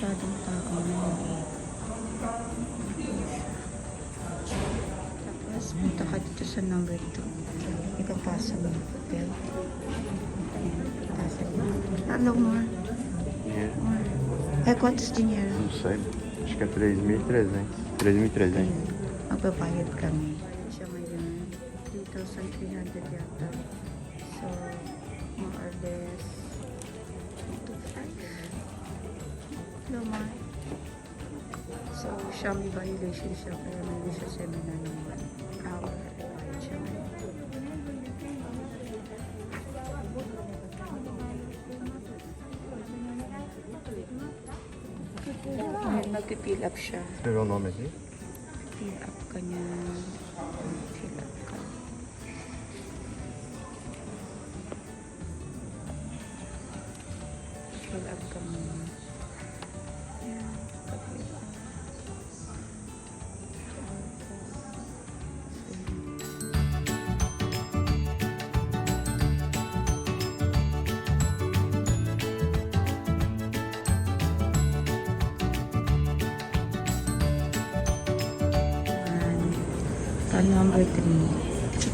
masyadong tao ngayon eh. Tapos punta ka dito sa number 2. Ipapasa mo yung hotel. Hello, Mar. Dinheiro. É quantos dinheiro? Não sei. Acho que é 3.300. 3.300. Magbabayad kami. Siya ngayon, 3,300 yata. So, more or less, 2,500. Hello, Mar. So, siya may violation siya, kaya may siya seminar ng 1 hour. Siya ngayon. Nag-fill up siya. Escreveu o nome aqui? Fill up ka niya. Fill up ka. Fill up ka muna. Ayan. Fill up. Number 3,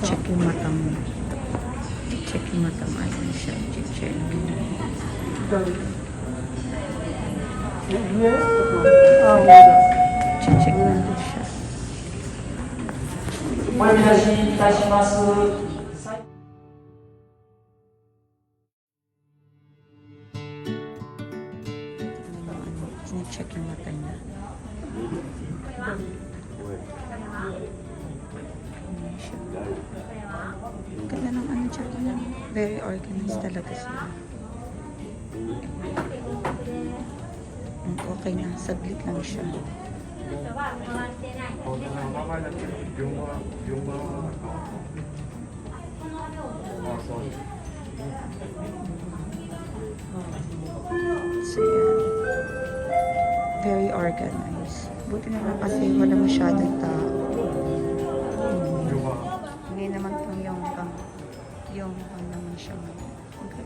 check yung mata mo. Check yung mata mo. Ayun siya. Check. Check na doon siya. Check yung mata niya. Ganda ng ano siya. Very organized talaga sila. Okay na. Saglit lang siya. So, yan. Very organized. Buti na lang kasi wala masyadong tao. Ngayon naman po yung naman siya ngayon. Okay.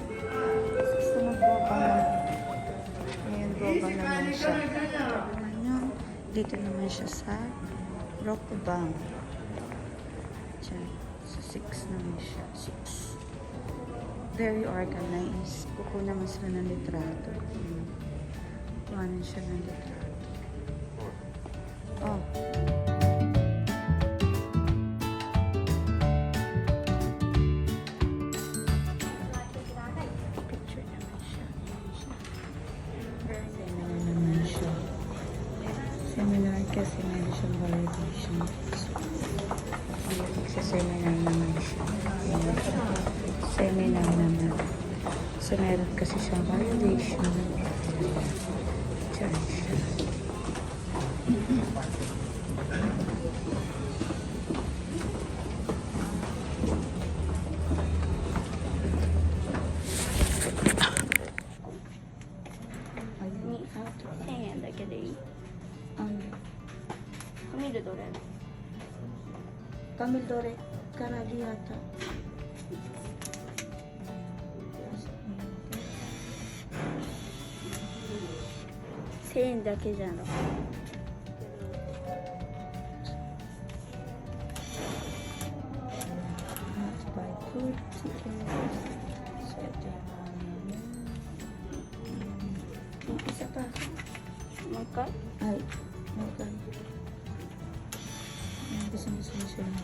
Gusto mag-bobang. Ngayon bobang naman siya. Dito naman siya sa Rockabang. Diyan. Sa 6 naman siya. 6. Very organized. Kuko naman sila ng litrato. Kuhanan siya ng litrato. Oh. Seminar kasi meron siyang validation. Sa seminar naman siya. Seminar naman. So meron kasi siyang validation. Diyan siya. Camildore Karali yata. $1000 だけじゃろ。Buy food, tickets, isa pa. Magkano? Ay, magkano? Gusto mo siya ng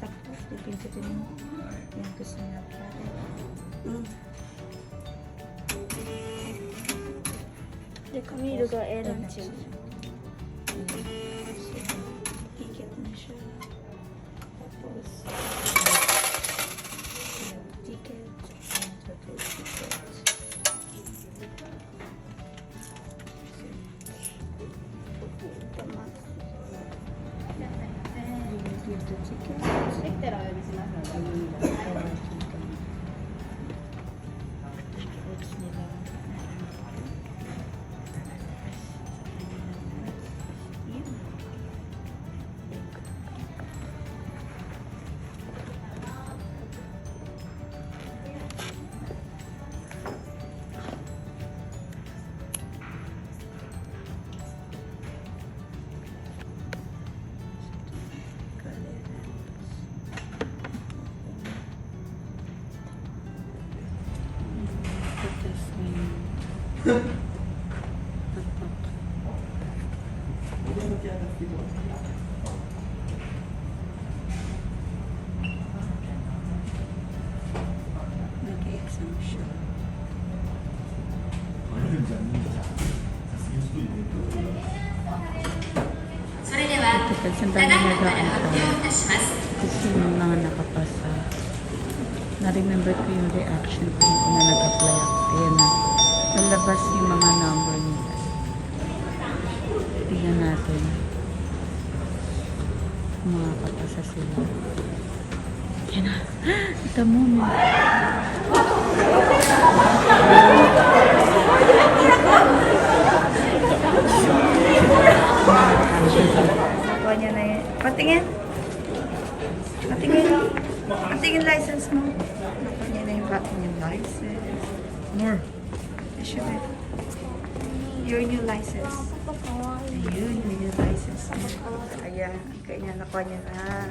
tapos, dipinto din mo. Yan gusto niya pare. De, Camiloが選んじゃう。Ticket na siya. Tapos, ticket. Tapos, ticket. Give the ticket. できたらお呼びしますので。Nag-exam siya. Ito kasi ang dami nag-aaral. Kasi yung mga nakapasa. Na-remember ko yung reaction ko nung una nag-apply ako. Kaya na, nalabas yung mga number nila. Tingnan natin. Kung makakapasa sila. Yan na. Ito mo. Nakuha niya na yun. Patingin. Patingin. Patingin license mo. Nakuha niya na yung license. More. Show it. Your new license. Ayun, your new license. Ayan. Kanya nakuha niya na.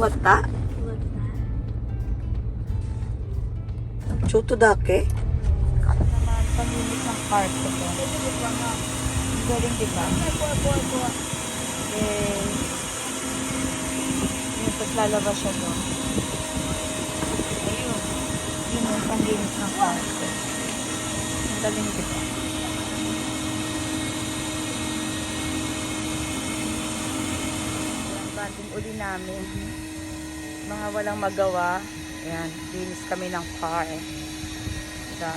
Wata? Chuto dake? Naman, pamilit ng cart ko to. Ang galing, diba? Eh, yun, tapos lalabas siya doon. Ayun. Yun yung pamilit ng cart ko. Ang galing, diba? Ang banding uli namin. Mga walang magawa. Ayan, linis kami ng car. Diba?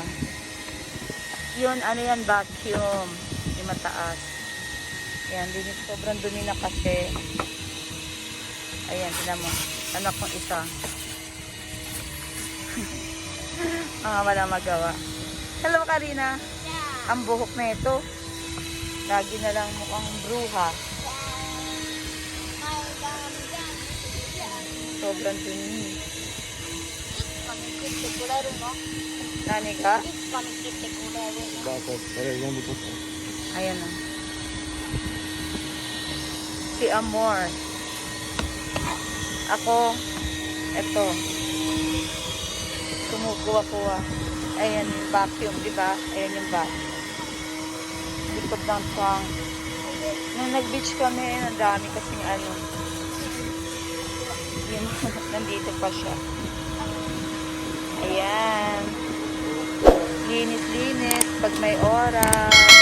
Yun, ano yan, vacuum. Yung mataas. Ayan, linis. Sobrang dumi na kasi. Ayan, tinan mo. Anak kong isa. Mga walang magawa. Hello, Karina. Ang buhok na ito. Lagi na lang mukhang bruha. Sobrang dumi. Nani ka? Dapat, pero yan dito po. Ayan na. Si Amor. Ako, eto. Kumukuha-kuha. Ayan yung vacuum, di ba? Ayan yung vacuum. Likod ng trunk. Nung nag-beach kami, ang dami kasing ano. Yun, nandito pa siya. Ayan. Linis-linis pag may oras.